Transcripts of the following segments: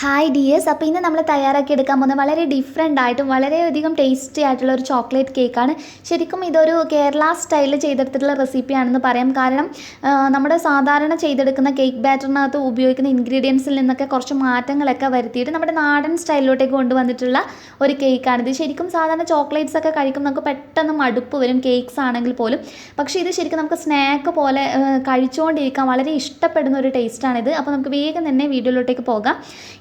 Hi dears. അപ്പോൾ ഇന്ന് നമ്മൾ തയ്യാറാക്കി എടുക്കാൻ പോകുന്ന വളരെ ഡിഫറെൻ്റ് ആയിട്ടും വളരെയധികം ടേസ്റ്റി ആയിട്ടുള്ള ഒരു ചോക്ലേറ്റ് കേക്കാണ്. ശരിക്കും ഇതൊരു കേരള സ്റ്റൈലിൽ ചെയ്തെടുത്തിട്ടുള്ള റെസിപ്പിയാണെന്ന് പറയാം. കാരണം നമ്മുടെ സാധാരണ ചെയ്തെടുക്കുന്ന കേക്ക് ബാറ്ററിനകത്ത് ഉപയോഗിക്കുന്ന ഇൻഗ്രീഡിയൻസിൽ നിന്നൊക്കെ കുറച്ച് മാറ്റങ്ങളൊക്കെ വരുത്തിയിട്ട് നമ്മുടെ നാടൻ സ്റ്റൈലിലോട്ടേക്ക് കൊണ്ടുവന്നിട്ടുള്ള ഒരു കേക്കാണിത്. ശരിക്കും സാധാരണ ചോക്ലേറ്റ്സ് ഒക്കെ കഴിക്കുമ്പോൾ നമുക്ക് പെട്ടെന്ന് മടുപ്പ് വരും, കേക്ക്സ് ആണെങ്കിൽ പോലും. പക്ഷേ ഇത് ശരിക്കും നമുക്ക് സ്നാക്ക് പോലെ കഴിച്ചുകൊണ്ടിരിക്കാൻ വളരെ ഇഷ്ടപ്പെടുന്ന ഒരു ടേസ്റ്റാണിത്. അപ്പോൾ നമുക്ക് വേഗം തന്നെ വീഡിയോയിലോട്ടേക്ക് പോകാം.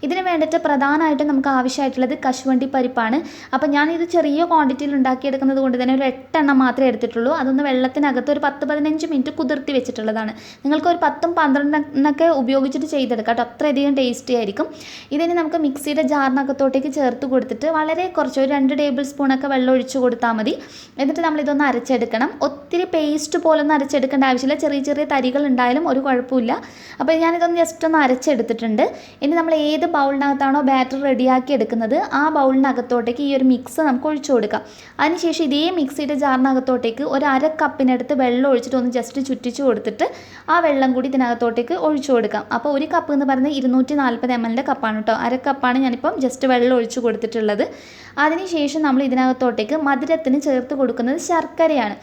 ഇതിന് വേണ്ടിയിട്ട് പ്രധാനമായിട്ടും നമുക്ക് ആവശ്യമായിട്ടുള്ളത് കശുവണ്ടി പരിപ്പാണ്. അപ്പോൾ ഞാനിത് ചെറിയ ക്വാണ്ടിറ്റിയിൽ ഉണ്ടാക്കിയെടുക്കുന്നത് കൊണ്ട് തന്നെ ഒരു 8 എണ്ണം മാത്രമേ എടുത്തിട്ടുള്ളൂ. അതൊന്ന് വെള്ളത്തിനകത്ത് ഒരു 10-15 മിനിറ്റ് കുതിർത്തി വെച്ചിട്ടുള്ളതാണ്. നിങ്ങൾക്ക് ഒരു 10-12 എണ്ണമൊക്കെ ഉപയോഗിച്ചിട്ട് ചെയ്തെടുക്കാം കേട്ടോ, അത്രയധികം ടേസ്റ്റി ആയിരിക്കും. ഇതിന് നമുക്ക് മിക്സിയുടെ ജാറിനകത്തോട്ടേക്ക് ചേർത്ത് കൊടുത്തിട്ട് വളരെ കുറച്ച് ഒരു 2 ടേബിൾ സ്പൂണൊക്കെ വെള്ളം ഒഴിച്ച് കൊടുത്താൽ മതി. എന്നിട്ട് നമ്മളിതൊന്ന് അരച്ചെടുക്കണം. ഒത്തിരി പേസ്റ്റ് പോലൊന്നും അരച്ചെടുക്കേണ്ട ആവശ്യമില്ല, ചെറിയ ചെറിയ തരികൾ ഉണ്ടായാലും ഒരു കുഴപ്പമില്ല. അപ്പോൾ ഞാനിതൊന്ന് ജസ്റ്റ് ഒന്ന് അരച്ചെടുത്തിട്ടുണ്ട്. ഇനി നമ്മൾ ഏത് ബൗളിനകത്താണോ ബാറ്റർ റെഡിയാക്കി എടുക്കുന്നത് ആ ബൗളിനകത്തോട്ടേക്ക് ഈ ഒരു മിക്സ് നമുക്ക് ഒഴിച്ചു കൊടുക്കാം. അതിനുശേഷം ഇതേ മിക്സിയുടെ ജാറിനകത്തോട്ടേക്ക് ഒരു 1/2 കപ്പിനടുത്ത് വെള്ളം ഒഴിച്ചിട്ട് ഒന്ന് ജസ്റ്റ് ചുറ്റിച്ച് കൊടുത്തിട്ട് ആ വെള്ളം കൂടി ഇതിനകത്തോട്ടേക്ക് ഒഴിച്ചു കൊടുക്കാം. അപ്പോൾ ഒരു കപ്പ് എന്ന് പറയുന്നത് 240 ml കപ്പാണ് കേട്ടോ. 1/2 കപ്പാണ് ഞാനിപ്പം ജസ്റ്റ് വെള്ളം ഒഴിച്ച് കൊടുത്തിട്ടുള്ളത്. അതിനുശേഷം നമ്മൾ ഇതിനകത്തോട്ടേക്ക് മധുരത്തിന് ചേർത്ത് കൊടുക്കുന്നത് ശർക്കരയാണ്.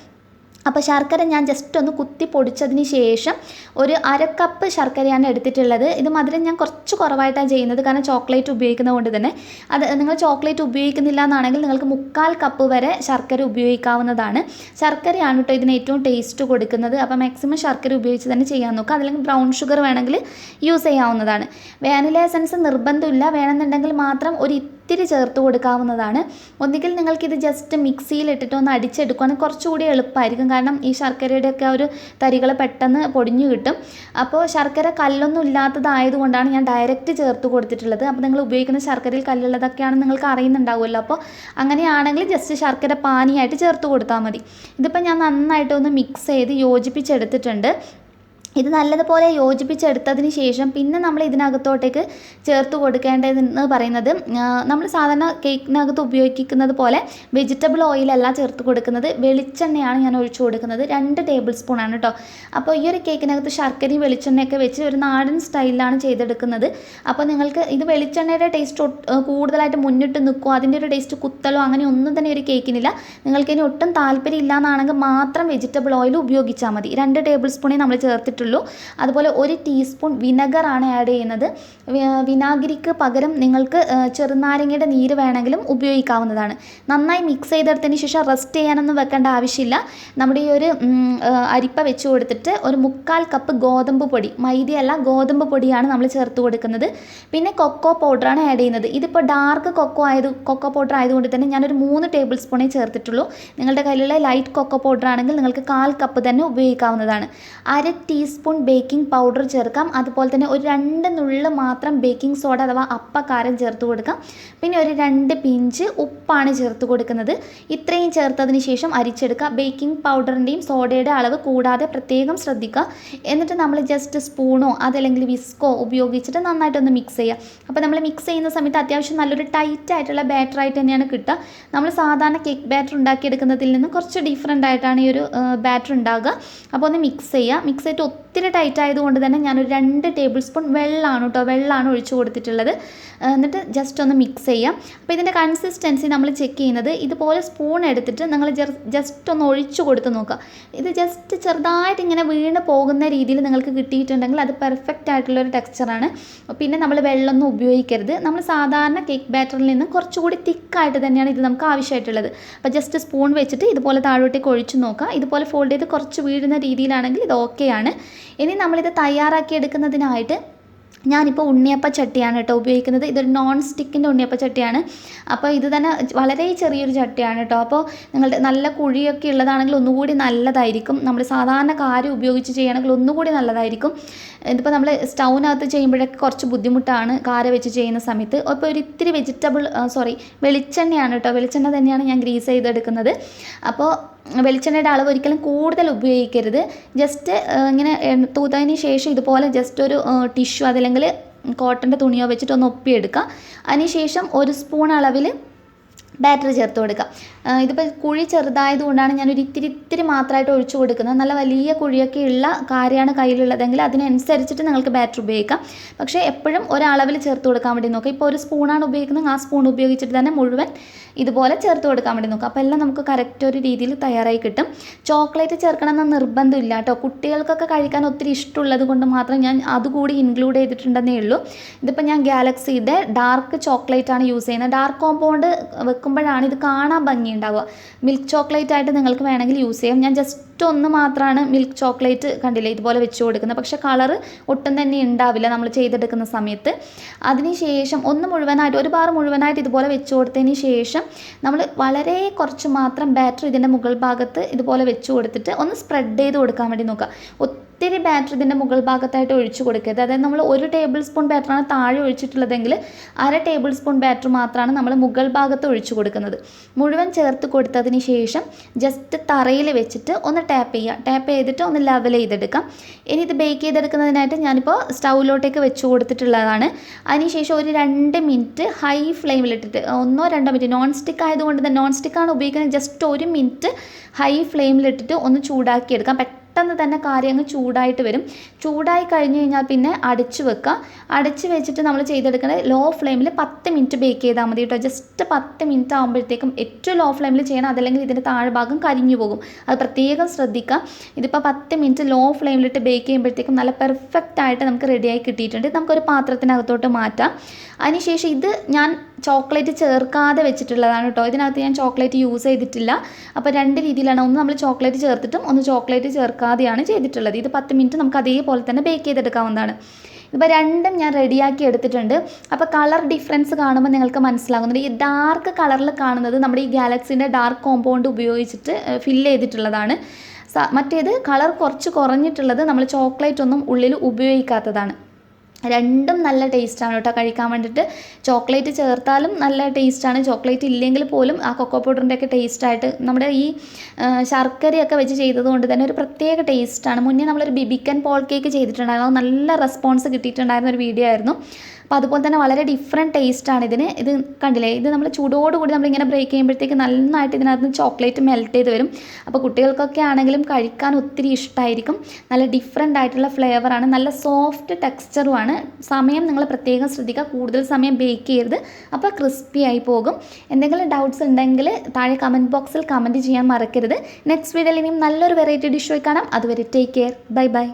അപ്പോൾ ശർക്കര ഞാൻ ജസ്റ്റ് ഒന്ന് കുത്തി പൊടിച്ചതിന് ശേഷം ഒരു 1/2 കപ്പ് ശർക്കരയാണ് എടുത്തിട്ടുള്ളത്. ഇത് മധുരം ഞാൻ കുറച്ച് കുറവായിട്ടാണ് ചെയ്യുന്നത്, കാരണം ചോക്ലേറ്റ് ഉപയോഗിക്കുന്നത് കൊണ്ട് തന്നെ. അത് നിങ്ങൾ ചോക്ലേറ്റ് ഉപയോഗിക്കുന്നില്ല എന്നാണെങ്കിൽ നിങ്ങൾക്ക് 1/4 കപ്പ് വരെ ശർക്കര ഉപയോഗിക്കാവുന്നതാണ്. ശർക്കരയാണ് കേട്ടോ ഇതിന് ഏറ്റവും ടേസ്റ്റ് കൊടുക്കുന്നത്. അപ്പോൾ മാക്സിമം ശർക്കര ഉപയോഗിച്ച് തന്നെ ചെയ്യാൻ നോക്കുക. അതല്ലെങ്കിൽ ബ്രൗൺ ഷുഗർ വേണമെങ്കിൽ യൂസ് ചെയ്യാവുന്നതാണ്. വാനില എസൻസ് നിർബന്ധമില്ല, വേണമെന്നുണ്ടെങ്കിൽ മാത്രം ഒരു ഇത്തിരി ചേർത്ത് കൊടുക്കാവുന്നതാണ്. ഒന്നുകിൽ നിങ്ങൾക്കിത് ജസ്റ്റ് മിക്സിയിലിട്ടിട്ട് ഒന്ന് അടിച്ചെടുക്കുകയാണെങ്കിൽ കുറച്ചുകൂടി എളുപ്പമായിരിക്കും, കാരണം ഈ ശർക്കരയുടെയൊക്കെ ഒരു തരികൾ പെട്ടെന്ന് പൊടിഞ്ഞു കിട്ടും. അപ്പോൾ ശർക്കര കല്ലൊന്നും ഇല്ലാത്തതായതുകൊണ്ടാണ് ഞാൻ ഡയറക്റ്റ് ചേർത്ത് കൊടുത്തിട്ടുള്ളത്. അപ്പോൾ നിങ്ങൾ ഉപയോഗിക്കുന്ന ശർക്കരയിൽ കല്ലുള്ളതൊക്കെയാണ് നിങ്ങൾക്ക് അറിയുന്നുണ്ടാവുമല്ലോ. അപ്പോൾ അങ്ങനെയാണെങ്കിൽ ജസ്റ്റ് ശർക്കര പാനിയായിട്ട് ചേർത്ത് കൊടുത്താൽ മതി. ഇതിപ്പോൾ ഞാൻ നന്നായിട്ടൊന്ന് മിക്സ് ചെയ്ത് യോജിപ്പിച്ചെടുത്തിട്ടുണ്ട്. ഇത് നല്ലതുപോലെ യോജിപ്പിച്ചെടുത്തതിന് ശേഷം പിന്നെ നമ്മൾ ഇതിനകത്തോട്ടേക്ക് ചേർത്ത് കൊടുക്കേണ്ടതെന്ന് പറയുന്നത്, നമ്മൾ സാധാരണ കേക്കിനകത്ത് ഉപയോഗിക്കുന്നത് പോലെ വെജിറ്റബിൾ ഓയിലല്ല ചേർത്ത് കൊടുക്കുന്നത്, വെളിച്ചെണ്ണയാണ് ഞാൻ ഒഴിച്ചു കൊടുക്കുന്നത്. 2 ടേബിൾ സ്പൂണാണ് കേട്ടോ. അപ്പോൾ ഈ ഒരു കേക്കിനകത്ത് ശർക്കരയും വെളിച്ചെണ്ണയൊക്കെ വെച്ച് ഒരു നാടൻ സ്റ്റൈലിലാണ് ചെയ്തെടുക്കുന്നത്. അപ്പോൾ നിങ്ങൾക്ക് ഇത് വെളിച്ചെണ്ണയുടെ ടേസ്റ്റ് കൂടുതലായിട്ട് മുന്നിട്ട് നിൽക്കുമോ, അതിൻ്റെ ഒരു ടേസ്റ്റ് കുത്തലോ അങ്ങനെ ഒന്നും തന്നെ ഒരു കേക്കിനില്ല. നിങ്ങൾക്കിനി ഒട്ടും താല്പര്യം ഇല്ലയെന്നാണെങ്കിൽ മാത്രം വെജിറ്റബിൾ ഓയിൽ ഉപയോഗിച്ചാൽ മതി. 2 ടേബിൾ സ്പൂണേ നമ്മൾ ചേർത്തിട്ടുള്ളൂ. അതുപോലെ 1 ടീസ്പൂൺ വിനെഗറാണ് ആഡ് ചെയ്യുന്നത്. വിനാഗിരിക്ക് പകരം നിങ്ങൾക്ക് ചെറുനാരങ്ങയുടെ നീര് വേണമെങ്കിലും ഉപയോഗിക്കാവുന്നതാണ്. നന്നായി മിക്സ് ചെയ്തെടുത്തതിന് ശേഷം റെസ്റ്റ് ചെയ്യാനൊന്നും വെക്കേണ്ട ആവശ്യമില്ല. നമ്മുടെ ഈ ഒരു അരിപ്പ വെച്ച് കൊടുത്തിട്ട് ഒരു 1/4 കപ്പ് ഗോതമ്പ് പൊടി, മൈദയല്ല ഗോതമ്പ് പൊടിയാണ് നമ്മൾ ചേർത്ത് കൊടുക്കുന്നത്. പിന്നെ കൊക്കോ പൗഡറാണ് ആഡ് ചെയ്യുന്നത്. ഇതിപ്പോൾ ഡാർക്ക് കൊക്കോ പൗഡർ ആയതുകൊണ്ട് തന്നെ ഞാനൊരു 3 ടേബിൾ സ്പൂണേ ചേർത്തിട്ടുള്ളൂ. നിങ്ങളുടെ കയ്യിലുള്ള ലൈറ്റ് കൊക്കോ പൗഡർ ആണെങ്കിൽ നിങ്ങൾക്ക് 1/4 കപ്പ് തന്നെ ഉപയോഗിക്കാവുന്നതാണ്. 1/2 ടീസ്പൂൺ ബേക്കിംഗ് പൗഡർ ചേർക്കാം. അതുപോലെ തന്നെ ഒരു 2 നുള്ള് മാത്രം ബേക്കിംഗ് സോഡ അഥവാ അപ്പക്കാരം ചേർത്ത് കൊടുക്കാം. പിന്നെ ഒരു 2 പിഞ്ച് ഉപ്പാണ് ചേർത്ത് കൊടുക്കുന്നത്. ഇത്രയും ചേർത്തതിന് ശേഷം അരിച്ചെടുക്കുക. ബേക്കിംഗ് പൗഡറിൻ്റെയും സോഡയുടെ അളവ് കൂടാതെ പ്രത്യേകം ശ്രദ്ധിക്കുക. എന്നിട്ട് നമ്മൾ ജസ്റ്റ് സ്പൂണോ അതല്ലെങ്കിൽ വിസ്കോ ഉപയോഗിച്ചിട്ട് നന്നായിട്ടൊന്ന് മിക്സ് ചെയ്യുക. അപ്പോൾ നമ്മൾ മിക്സ് ചെയ്യുന്ന സമയത്ത് അത്യാവശ്യം നല്ലൊരു ടൈറ്റ് ആയിട്ടുള്ള ബാറ്ററായിട്ട് തന്നെയാണ് കിട്ടുക. നമ്മൾ സാധാരണ കേക്ക് ബാറ്റർ ഉണ്ടാക്കിയെടുക്കുന്നതിൽ നിന്ന് കുറച്ച് ഡിഫറെൻ്റ് ആയിട്ടാണ് ഈ ഒരു ബാറ്റർ ഉണ്ടാകുക. അപ്പോൾ ഒന്ന് മിക്സ് ചെയ്യുക. മിക്സ് ചെയ്തിട്ട് ഒത്തിരി ടൈറ്റ് ആയതുകൊണ്ട് തന്നെ ഞാനൊരു 2 ടേബിൾ സ്പൂൺ വെള്ളമാണ് ഒഴിച്ച് കൊടുത്തിട്ടുള്ളത്. എന്നിട്ട് ജസ്റ്റ് ഒന്ന് മിക്സ് ചെയ്യാം. അപ്പോൾ ഇതിൻ്റെ കൺസിസ്റ്റൻസി നമ്മൾ ചെക്ക് ചെയ്യുന്നത് ഇതുപോലെ സ്പൂൺ എടുത്തിട്ട് നിങ്ങൾ ജസ്റ്റ് ഒന്ന് ഒഴിച്ചു കൊടുത്ത് നോക്കുക. ഇത് ജസ്റ്റ് ചെറുതായിട്ട് ഇങ്ങനെ വീണ് പോകുന്ന രീതിയിൽ നിങ്ങൾക്ക് കിട്ടിയിട്ടുണ്ടെങ്കിൽ അത് പെർഫെക്റ്റ് ആയിട്ടുള്ളൊരു ടെക്സ്ചറാണ്. പിന്നെ നമ്മൾ വെള്ളമൊന്നും ഉപയോഗിക്കരുത്. നമ്മൾ സാധാരണ കേക്ക് ബാറ്ററിൽ നിന്ന് കുറച്ചുകൂടി തിക്കായിട്ട് തന്നെയാണ് ഇത് നമുക്ക് ആവശ്യമായിട്ടുള്ളത്. അപ്പോൾ ജസ്റ്റ് സ്പൂൺ വെച്ചിട്ട് ഇതുപോലെ താഴോട്ടേക്ക് ഒഴിച്ചു നോക്കുക. ഇതുപോലെ ഫോൾഡ് ചെയ്ത് കുറച്ച് വീഴുന്ന രീതിയിലാണെങ്കിൽ ഇത് ഓക്കെയാണ്. ഇനി നമ്മളിത് തയ്യാറാക്കി എടുക്കുന്നതിനായിട്ട് ഞാനിപ്പോൾ ഉണ്ണിയപ്പ ചട്ടിയാണ് കേട്ടോ ഉപയോഗിക്കുന്നത്. ഇതൊരു നോൺ സ്റ്റിക്കിൻ്റെ ഉണ്ണിയപ്പ ചട്ടിയാണ്. അപ്പോൾ ഇത് തന്നെ വളരെ ചെറിയൊരു ചട്ടിയാണ് കേട്ടോ. അപ്പോൾ നിങ്ങളുടെ നല്ല കുഴിയൊക്കെ ഉള്ളതാണെങ്കിൽ ഒന്നുകൂടി നല്ലതായിരിക്കും. നമ്മൾ സാധാരണ കാര്യം ഉപയോഗിച്ച് ചെയ്യുകയാണെങ്കിൽ ഒന്നുകൂടി നല്ലതായിരിക്കും. ഇതിപ്പോൾ നമ്മൾ സ്റ്റൗവിനകത്ത് ചെയ്യുമ്പോഴൊക്കെ കുറച്ച് ബുദ്ധിമുട്ടാണ് കാര വെച്ച് ചെയ്യുന്ന സമയത്ത്. അപ്പോൾ ഒരു ഇത്തിരി വെളിച്ചെണ്ണയാണ് കേട്ടോ. വെളിച്ചെണ്ണ തന്നെയാണ് ഞാൻ ഗ്രീസ് ചെയ്തെടുക്കുന്നത്. അപ്പോൾ വെളിച്ചെണ്ണയുടെ അളവ് ഒരിക്കലും കൂടുതൽ ഉപയോഗിക്കരുത്. ജസ്റ്റ് ഇങ്ങനെ തൂത്തതിന് ശേഷം ഇതുപോലെ ജസ്റ്റ് ഒരു ടിഷ്യൂ അതല്ലെങ്കിൽ കോട്ടൻ്റെ തുണിയോ വെച്ചിട്ട് ഒന്ന് ഒപ്പിയെടുക്കുക. അതിനുശേഷം 1 സ്പൂൺ അളവിൽ ബാറ്ററി ചേർത്ത് കൊടുക്കുക. ഇതിപ്പോൾ കുഴി ചെറുതായതുകൊണ്ടാണ് ഞാനൊരു ഇത്തിരി മാത്രമായിട്ട് ഒഴിച്ചു കൊടുക്കുന്നത്. നല്ല വലിയ കുഴിയൊക്കെ ഉള്ള കാര്യമാണ് കയ്യിലുള്ളതെങ്കിൽ അതിനനുസരിച്ചിട്ട് നിങ്ങൾക്ക് ബാറ്ററി ഉപയോഗിക്കാം. പക്ഷേ എപ്പോഴും ഒരളവിൽ ചേർത്ത് കൊടുക്കാൻ വേണ്ടി നോക്കുക. ഇപ്പോൾ ഒരു സ്പൂണാണ് ഉപയോഗിക്കുന്നത്, ആ സ്പൂൺ ഉപയോഗിച്ചിട്ട് തന്നെ മുഴുവൻ ഇതുപോലെ ചേർത്ത് കൊടുക്കാൻ വേണ്ടി നോക്കുക. അപ്പോൾ എല്ലാം നമുക്ക് കറക്റ്റ് ഒരു രീതിയിൽ തയ്യാറായി കിട്ടും. ചോക്ലേറ്റ് ചേർക്കണമെന്ന് നിർബന്ധമില്ല കേട്ടോ. കുട്ടികൾക്കൊക്കെ കഴിക്കാൻ ഒത്തിരി ഇഷ്ടമുള്ളത് കൊണ്ട് മാത്രം ഞാൻ അതുകൂടി ഇൻക്ലൂഡ് ചെയ്തിട്ടുണ്ടെന്നേ ഉള്ളൂ. ഇതിപ്പോൾ ഞാൻ ഗാലക്സിയുടെ ഡാർക്ക് ചോക്ലേറ്റാണ് യൂസ് ചെയ്യുന്നത്. ഡാർക്ക് കോമ്പൗണ്ട് വെക്കുമ്പോഴാണ് ഇത് കാണാൻ ഭംഗിയുണ്ടാവുക. മിൽക്ക് ചോക്ലേറ്റ് ആയിട്ട് നിങ്ങൾക്ക് വേണമെങ്കിൽ യൂസ് ചെയ്യാം. ഞാൻ ജസ്റ്റ് ഒന്ന് മാത്രമാണ് മിൽക്ക് ചോക്ലേറ്റ് കണ്ടില്ലേ ഇതുപോലെ വെച്ച് കൊടുക്കുന്നത്. പക്ഷേ കളറ് ഒട്ടും തന്നെ ഉണ്ടാവില്ല നമ്മൾ ചെയ്തെടുക്കുന്ന സമയത്ത്. അതിനുശേഷം ഒന്ന് മുഴുവനായിട്ട് ഒരു ബാർ മുഴുവനായിട്ട് ഇതുപോലെ വെച്ച് കൊടുത്തതിന് ശേഷം നമ്മൾ വളരെ കുറച്ച് മാത്രം ബാറ്റർ ഇതിൻ്റെ മുകൾ ഭാഗത്ത് ഇതുപോലെ വെച്ച് കൊടുത്തിട്ട് ഒന്ന് സ്പ്രെഡ് ചെയ്ത് കൊടുക്കാൻ വേണ്ടി നോക്കുക. ഒത്തിരി ബാറ്റർ ഇതിൻ്റെ മുകൾ ഭാഗത്തായിട്ട് ഒഴിച്ചു കൊടുക്കരുത്. അതായത് നമ്മൾ 1 ടേബിൾ സ്പൂൺ ബാറ്ററാണ് താഴെ ഒഴിച്ചിട്ടുള്ളതെങ്കിൽ 1/2 ടേബിൾ സ്പൂൺ ബാറ്റർ മാത്രമാണ് നമ്മൾ മുകൾ ഭാഗത്ത് ഒഴിച്ചു കൊടുക്കുന്നത്. മുഴുവൻ ചേർത്ത് കൊടുത്തതിന് ശേഷം ജസ്റ്റ് തറയിൽ വെച്ചിട്ട് ഒന്ന് ടാപ്പ് ചെയ്തിട്ട് ഒന്ന് ലെവൽ ചെയ്തെടുക്കാം. ഇനി ഇത് ബേക്ക് ചെയ്തെടുക്കുന്നതിനായിട്ട് ഞാനിപ്പോൾ സ്റ്റൗവിലോട്ടേക്ക് വെച്ച് കൊടുത്തിട്ടുള്ളതാണ്. അതിനുശേഷം ഒരു 2 മിനിറ്റ് ഹൈ ഫ്ലെയിമിലിട്ടിട്ട് 1-2 മിനിറ്റ് നോൺ സ്റ്റിക്ക് ആയതുകൊണ്ട് തന്നെ നോൺ സ്റ്റിക്കാണ് ഉപയോഗിക്കുന്നത്. ജസ്റ്റ് 1 മിനിറ്റ് ഹൈ ഫ്ലെയിമിലിട്ടിട്ട് ഒന്ന് ചൂടാക്കിയെടുക്കാം. പെട്ടെന്ന് തന്നെ കാര്യം അങ്ങ് ചൂടായിട്ട് വരും. ചൂടായി കഴിഞ്ഞ് കഴിഞ്ഞാൽ പിന്നെ അടച്ച് വെക്കുക. അടച്ച് വെച്ചിട്ട് നമ്മൾ ചെയ്തെടുക്കുന്നത് ലോ ഫ്ലെയിമിൽ 10 മിനിറ്റ് ബേക്ക് ചെയ്താൽ മതി കേട്ടോ. ജസ്റ്റ് 10 മിനിറ്റ് ആകുമ്പോഴത്തേക്കും ഏറ്റവും ലോ ഫ്ലെയിമിൽ ചെയ്യണം, അതല്ലെങ്കിൽ ഇതിൻ്റെ താഴ്ഭാഗം കരിഞ്ഞു പോകും. അത് പ്രത്യേകം ശ്രദ്ധിക്കുക. ഇതിപ്പോൾ 10 മിനിറ്റ് ലോ ഫ്ലെയിമിലിട്ട് ബേക്ക് ചെയ്യുമ്പോഴത്തേക്കും നല്ല പെർഫെക്റ്റ് ആയിട്ട് നമുക്ക് റെഡിയായി കിട്ടിയിട്ടുണ്ട്. നമുക്കൊരു പാത്രത്തിനകത്തോട്ട് മാറ്റാം. അതിനുശേഷം ഇത് ഞാൻ ചോക്ലേറ്റ് ചേർക്കാതെ വെച്ചിട്ടുള്ളതാണ് കേട്ടോ. ഇതിനകത്ത് ഞാൻ ചോക്ലേറ്റ് യൂസ് ചെയ്തിട്ടില്ല. അപ്പോൾ 2 രീതിയിലാണ്. ഒന്ന് നമ്മൾ ചോക്ലേറ്റ് ചേർത്തിട്ടും ഒന്ന് ചോക്ലേറ്റ് ചേർക്കാതെയാണ് ചെയ്തിട്ടുള്ളത്. ഇത് 10 മിനിറ്റ് നമുക്ക് അതേപോലെ തന്നെ ബേക്ക് ചെയ്തെടുക്കാവുന്നതാണ്. ഇപ്പോൾ രണ്ടും ഞാൻ റെഡിയാക്കി എടുത്തിട്ടുണ്ട്. അപ്പോൾ കളർ ഡിഫറൻസ് കാണുമ്പോൾ നിങ്ങൾക്ക് മനസ്സിലാകുന്നുണ്ട്. ഈ ഡാർക്ക് കളറിൽ കാണുന്നത് നമ്മുടെ ഈ ഗാലക്സിൻ്റെ ഡാർക്ക് കോമ്പൗണ്ട് ഉപയോഗിച്ചിട്ട് ഫില്ല് ചെയ്തിട്ടുള്ളതാണ്. മറ്റേത് കളർ കുറച്ച് കുറഞ്ഞിട്ടുള്ളത് നമ്മൾ ചോക്ലേറ്റ് ഒന്നും ഉള്ളിൽ ഉപയോഗിക്കാത്തതാണ്. രണ്ടും നല്ല ടേസ്റ്റാണ് കേട്ടോ കഴിക്കാൻ വേണ്ടിയിട്ട്. ചോക്ലേറ്റ് ചേർത്താലും നല്ല ടേസ്റ്റാണ്, ചോക്ലേറ്റ് ഇല്ലെങ്കിൽ പോലും ആ കൊക്കോ പൗഡറിൻ്റെയൊക്കെ ടേസ്റ്റായിട്ട് നമ്മുടെ ഈ ശർക്കരയൊക്കെ വെച്ച് ചെയ്തത് കൊണ്ട് തന്നെ ഒരു പ്രത്യേക ടേസ്റ്റാണ്. മുന്നേ നമ്മളൊരു ബിബിക്കൻ പോൾ കേക്ക് ചെയ്തിട്ടുണ്ടായിരുന്നു, നല്ല റെസ്പോൺസ് കിട്ടിയിട്ടുണ്ടായിരുന്ന ഒരു വീഡിയോ ആയിരുന്നു. അപ്പോൾ അതുപോലെ തന്നെ വളരെ ഡിഫറെൻറ്റ് ടേസ്റ്റാണ് ഇതിന്. ഇത് കണ്ടില്ലേ, ഇത് നമ്മൾ ചൂടോടുകൂടി നമ്മളിങ്ങനെ ബ്രേക്ക് ചെയ്യുമ്പോഴത്തേക്ക് നന്നായിട്ട് ഇതിനകത്ത് ചോക്ലേറ്റ് മെൽറ്റ് ചെയ്ത് വരും. അപ്പോൾ കുട്ടികൾക്കൊക്കെ ആണെങ്കിലും കഴിക്കാൻ ഒത്തിരി ഇഷ്ടമായിരിക്കും. നല്ല ഡിഫറെൻ്റ് ആയിട്ടുള്ള ഫ്ലേവറാണ്, നല്ല സോഫ്റ്റ് ടെക്സ്ചറുമാണ്. സമയം നിങ്ങൾ പ്രത്യേകം ശ്രദ്ധിക്കുക, കൂടുതൽ സമയം ബേക്ക് ചെയ്യരുത്, അപ്പോൾ ക്രിസ്പി ആയി പോകും. എന്തെങ്കിലും ഡൗട്ട്സ് ഉണ്ടെങ്കിൽ താഴെ കമൻറ്റ് ബോക്സിൽ കമൻറ്റ് ചെയ്യാൻ മറക്കരുത്. നെക്സ്റ്റ് വീഡിയോയിൽ ഇനിയും നല്ലൊരു വെറൈറ്റി ഡിഷ് ആയി കാണാം. അതുവരെ ടേക്ക് കെയർ, ബൈ ബൈ.